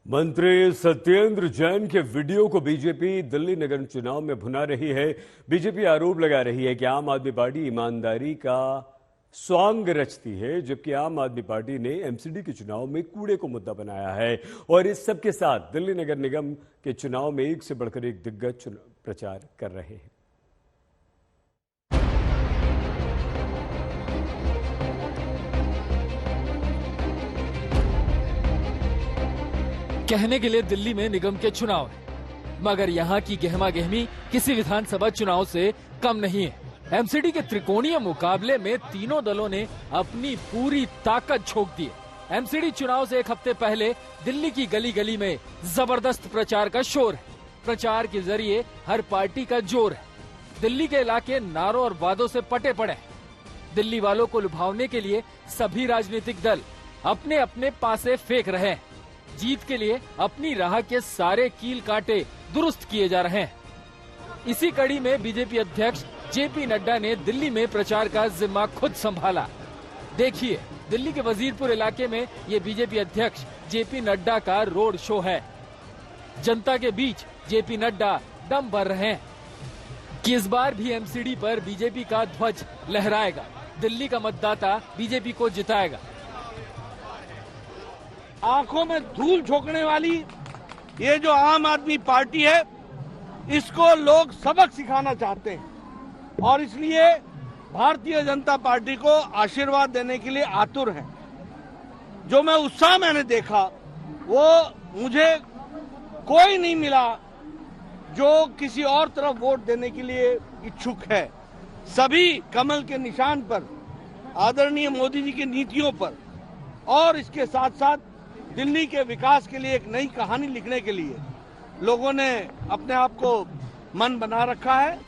मंत्री सत्येंद्र जैन के वीडियो को बीजेपी दिल्ली निगम चुनाव में भुना रही है। बीजेपी आरोप लगा रही है कि आम आदमी पार्टी ईमानदारी का स्वांग रचती है, जबकि आम आदमी पार्टी ने एमसीडी के चुनाव में कूड़े को मुद्दा बनाया है। और इस सब के साथ दिल्ली नगर निगम के चुनाव में एक से बढ़कर एक दिग्गज प्रचार कर रहे हैं। कहने के लिए दिल्ली में निगम के चुनाव है, मगर यहाँ की गहमा गहमी किसी विधानसभा चुनाव से कम नहीं है। एमसीडी के त्रिकोणीय मुकाबले में तीनों दलों ने अपनी पूरी ताकत झोंक दी है। एमसीडी चुनाव से एक हफ्ते पहले दिल्ली की गली गली में जबरदस्त प्रचार का शोर है। प्रचार के जरिए हर पार्टी का जोर है। दिल्ली के इलाके नारों और वादों से पटे पड़े हैं। दिल्ली वालों को लुभावने के लिए सभी राजनीतिक दल अपने अपने पासे फेंक रहे हैं। जीत के लिए अपनी राह के सारे कील कांटे दुरुस्त किए जा रहे हैं। इसी कड़ी में बीजेपी अध्यक्ष जेपी नड्डा ने दिल्ली में प्रचार का जिम्मा खुद संभाला। देखिए, दिल्ली के वजीरपुर इलाके में ये बीजेपी अध्यक्ष जेपी नड्डा का रोड शो है। जनता के बीच जेपी नड्डा दम भर रहे हैं कि इस बार भी एमसीडी पर बीजेपी का ध्वज लहराएगा। दिल्ली का मतदाता बीजेपी को जिताएगा। आंखों में धूल झोंकने वाली ये जो आम आदमी पार्टी है, इसको लोग सबक सिखाना चाहते हैं और इसलिए भारतीय जनता पार्टी को आशीर्वाद देने के लिए आतुर हैं। जो मैं उत्साह मैंने देखा, वो मुझे कोई नहीं मिला जो किसी और तरफ वोट देने के लिए इच्छुक है। सभी कमल के निशान पर, आदरणीय मोदी जी की नीतियों पर और इसके साथ साथ दिल्ली के विकास के लिए एक नई कहानी लिखने के लिए लोगों ने अपने आप को मन बना रखा है।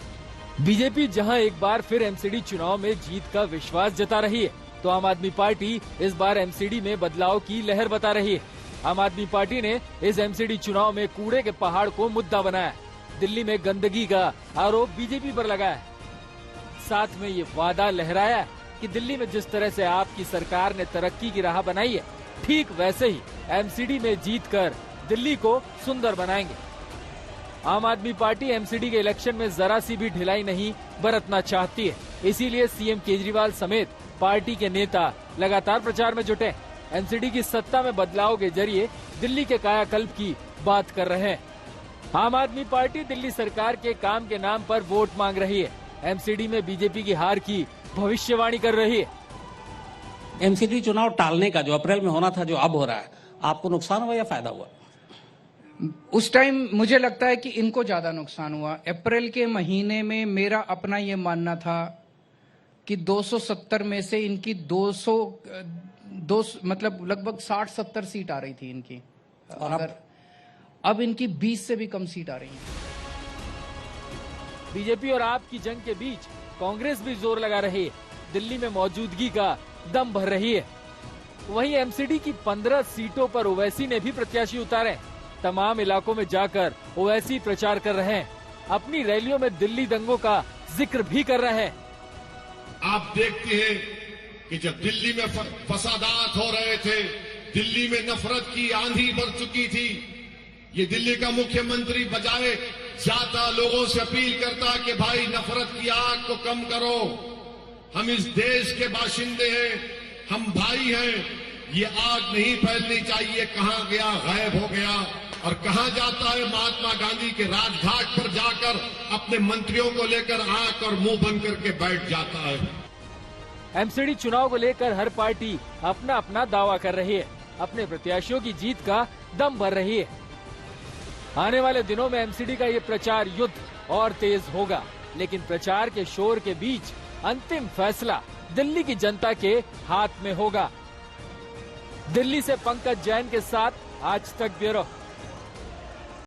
बीजेपी जहां एक बार फिर एमसीडी चुनाव में जीत का विश्वास जता रही है, तो आम आदमी पार्टी इस बार एमसीडी में बदलाव की लहर बता रही है। आम आदमी पार्टी ने इस एमसीडी चुनाव में कूड़े के पहाड़ को मुद्दा बनाया। दिल्ली में गंदगी का आरोप बीजेपी पर लगाया है। साथ में ये वादा लहराया कि दिल्ली में जिस तरह से आपकी सरकार ने तरक्की की राह बनाई है, ठीक वैसे ही एमसीडी में जीतकर दिल्ली को सुंदर बनाएंगे। आम आदमी पार्टी एमसीडी के इलेक्शन में जरा सी भी ढिलाई नहीं बरतना चाहती है। इसीलिए सीएम केजरीवाल समेत पार्टी के नेता लगातार प्रचार में जुटे। एमसीडी की सत्ता में बदलाव के जरिए दिल्ली के कायाकल्प की बात कर रहे हैं। आम आदमी पार्टी दिल्ली सरकार के काम के नाम पर वोट मांग रही है। एमसीडी में बीजेपी की हार की भविष्यवाणी कर रही है। एमसीडी चुनाव टालने का जो अप्रैल में होना था, जो अब हो रहा है, आपको नुकसान हुआ या फायदा हुआ? उस टाइम मुझे लगता है कि इनको ज्यादा नुकसान हुआ। अप्रैल के महीने में मेरा अपना ये मानना था कि 270 में से इनकी 200 मतलब लगभग 60-70 सीट आ रही थी इनकी, और अब इनकी 20 से भी कम सीट आ रही है। बीजेपी और आप की जंग के बीच कांग्रेस भी जोर लगा रही है। दिल्ली में मौजूदगी का दम भर रही है। वहीं एमसीडी की 15 सीटों पर ओवैसी ने भी प्रत्याशी उतारे। तमाम इलाकों में जाकर ओवैसी प्रचार कर रहे हैं। अपनी रैलियों में दिल्ली दंगों का जिक्र भी कर रहे हैं। आप देखते हैं कि जब दिल्ली में फसादात हो रहे थे, दिल्ली में नफरत की आंधी बढ़ चुकी थी, ये दिल्ली का मुख्यमंत्री बजाय जाता लोगों से अपील करता कि भाई नफरत की आग को कम करो, हम इस देश के बाशिंदे हैं, हम भाई हैं, ये आग नहीं फैलनी चाहिए। कहां गया, गायब हो गया। और कहां जाता है महात्मा गांधी के राजघाट पर जाकर अपने मंत्रियों को लेकर आंख और मुंह बंद करके बैठ जाता है। एमसीडी चुनाव को लेकर हर पार्टी अपना अपना दावा कर रही है। अपने प्रत्याशियों की जीत का दम भर रही है। आने वाले दिनों में एमसीडी का ये प्रचार युद्ध और तेज होगा, लेकिन प्रचार के शोर के बीच अंतिम फैसला दिल्ली की जनता के हाथ में होगा। दिल्ली से पंकज जैन के साथ आज तक ब्यूरो।